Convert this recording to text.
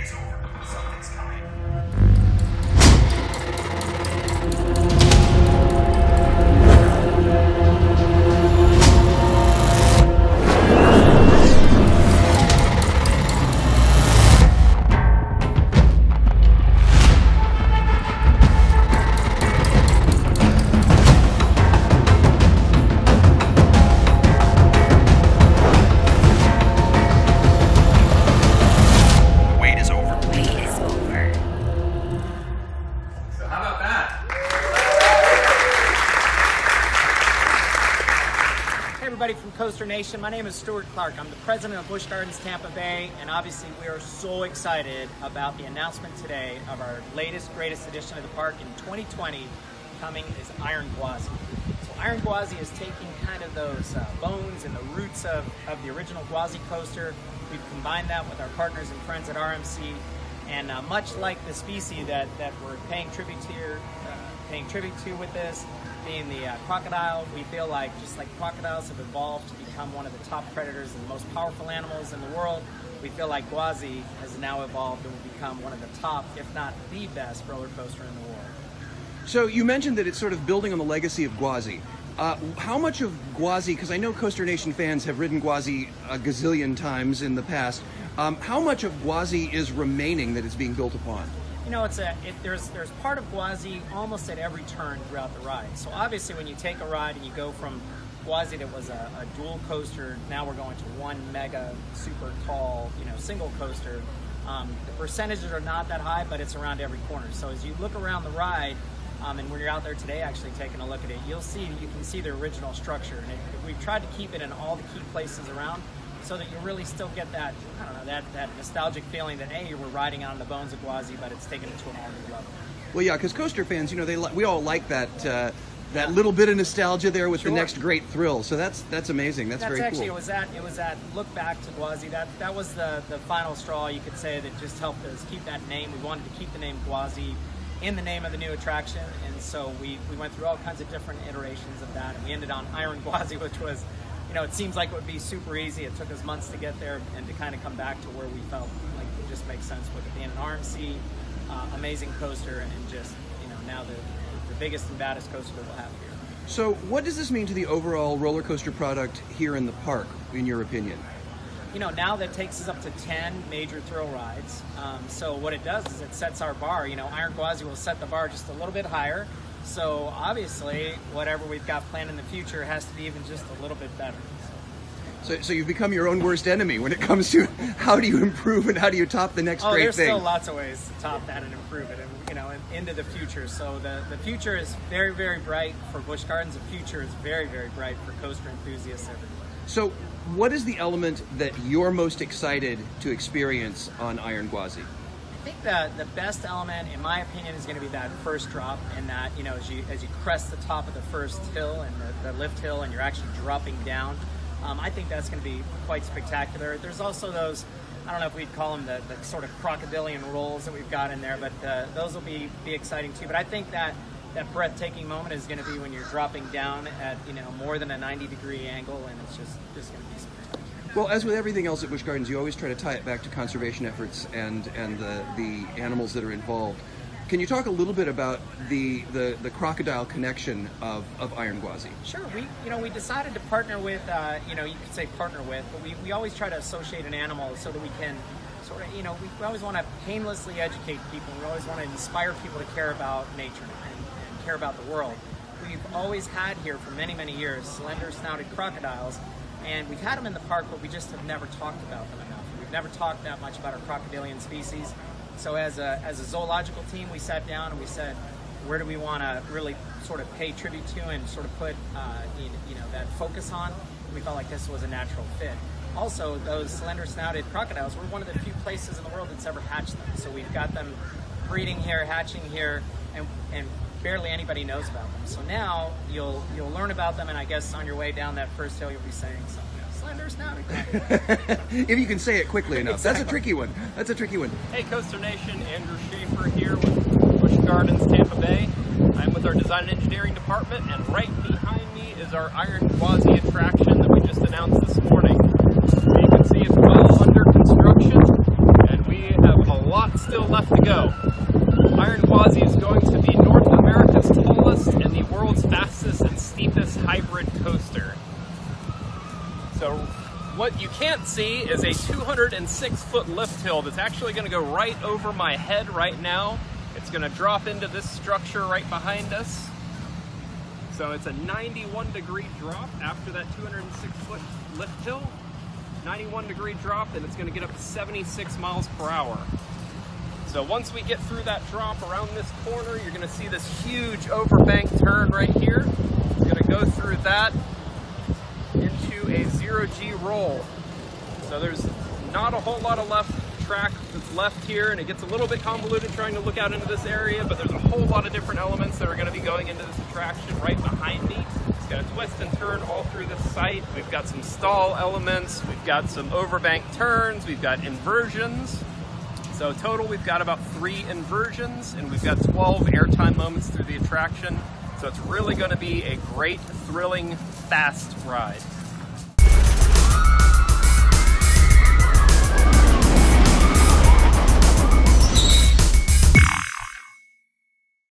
wait is over. Something's coming. From Coaster Nation. My name is Stewart. I'm the president of Busch Gardens Tampa Bay, and obviously we are so excited about the announcement today of our latest, greatest addition to the park in 2020. Coming is Iron Gwazi. So Iron Gwazi is taking kind of those bones and the roots of the original Gwazi coaster. We've combined that with our partners and friends at RMC, and much like the species that we're paying tribute to with this, being the crocodile, we feel like just like crocodiles have evolved to become one of the top predators and the most powerful animals in the world, we feel like Gwazi has now evolved and will become one of the top, if not the best, roller coaster in the world. So you mentioned that it's sort of building on the legacy of Gwazi. How much of Gwazi, because I know Coaster Nation fans have ridden Gwazi a gazillion times in the past, how much of Gwazi is remaining that is being built upon? You know, there's part of Gwazi almost at every turn throughout the ride. So obviously when you take a ride and you go from Gwazi that was a dual coaster, now we're going to one mega, super tall, single coaster. The percentages are not that high, but it's around every corner. So as you look around the ride, and when you're out there today actually taking a look at it, you can see the original structure. And we've tried to keep it in all the key places around, so that you really still get that, that nostalgic feeling that, hey, we're riding on the bones of Gwazi, but it's taken it to a whole new level. Well, yeah, because coaster fans, we all like that little bit of nostalgia there with the next great thrill. So that's amazing. That's very actually, cool. It was that look back to Gwazi. That was the final straw, you could say, that just helped us keep that name. We wanted to keep the name Gwazi in the name of the new attraction, and so we went through all kinds of different iterations of that, and we ended on Iron Gwazi, which was, it seems like it would be super easy. It took us months to get there and to kind of come back to where we felt like it just makes sense with it being an RMC, amazing coaster, and just, now the biggest and baddest coaster that we'll have here. So what does this mean to the overall roller coaster product here in the park, in your opinion? Now that takes us up to 10 major thrill rides. So what it does is it sets our bar. Iron Gwazi will set the bar just a little bit higher. So obviously, whatever we've got planned in the future has to be even just a little bit better. So you've become your own worst enemy when it comes to how do you improve and how do you top the next great thing? There's still lots of ways to top that and improve it, and into the future. So the future is very, very bright for Busch Gardens. The future is very, very bright for coaster enthusiasts everywhere. So what is the element that you're most excited to experience on Iron Gwazi? I think the best element, in my opinion, is going to be that first drop, and that, as you crest the top of the first hill and the lift hill, and you're actually dropping down. I think that's going to be quite spectacular. There's also those, I don't know if we'd call them the sort of crocodilian rolls that we've got in there, but those will be exciting too. But I think that breathtaking moment is going to be when you're dropping down at more than a 90-degree angle, and it's just going to be spectacular. Well, as with everything else at Busch Gardens, you always try to tie it back to conservation efforts and the animals that are involved. Can you talk a little bit about the crocodile connection of Iron Gwazi? Sure. We decided to partner with, you could say partner with, but we always try to associate an animal so that we can sort of, we always want to painlessly educate people. We always want to inspire people to care about nature and care about the world. We've always had here for many, many years slender-snouted crocodiles, and we've had them in the park, but we just have never talked about them enough. We've never talked that much about our crocodilian species. So as a zoological team, we sat down and we said, where do we want to really sort of pay tribute to and sort of put that focus on? We felt like this was a natural fit. Also, those slender-snouted crocodiles were one of the few places in the world that's ever hatched them. So we've got them breeding here, hatching here, and barely anybody knows about them. So now you'll learn about them, and I guess on your way down that first hill, you'll be saying something. Slender-snouted crocodile. If you can say it quickly enough. Exactly. That's a tricky one. Hey, Coaster Nation, Andrew Schaffer here with Busch Gardens Tampa Bay. I'm with our design and engineering department, and right behind me is our Iron Gwazi attraction that we just announced this morning. You can see it's well under construction, and we have a lot still left to go. Iron Gwazi is going to be North America's tallest and the world's fastest and steepest hybrid coaster. So what you can't see is a 206-foot lift hill that's actually going to go right over my head right now. It's going to drop into this structure right behind us. So it's a 91-degree drop after that 206-foot lift hill. 91-degree drop, and it's going to get up to 76 miles per hour. So once we get through that drop around this corner, you're going to see this huge overbank turn right here. We're going to go through that into a 0G roll. So there's not a whole lot of track that's left here, and it gets a little bit convoluted trying to look out into this area, but there's a whole lot of different elements that are going to be going into this attraction right behind me. It's going to twist and turn all through this site. We've got some stall elements, we've got some overbank turns, we've got inversions. So total, we've got about 3 inversions, and we've got 12 airtime moments through the attraction. So it's really going to be a great, thrilling, fast ride.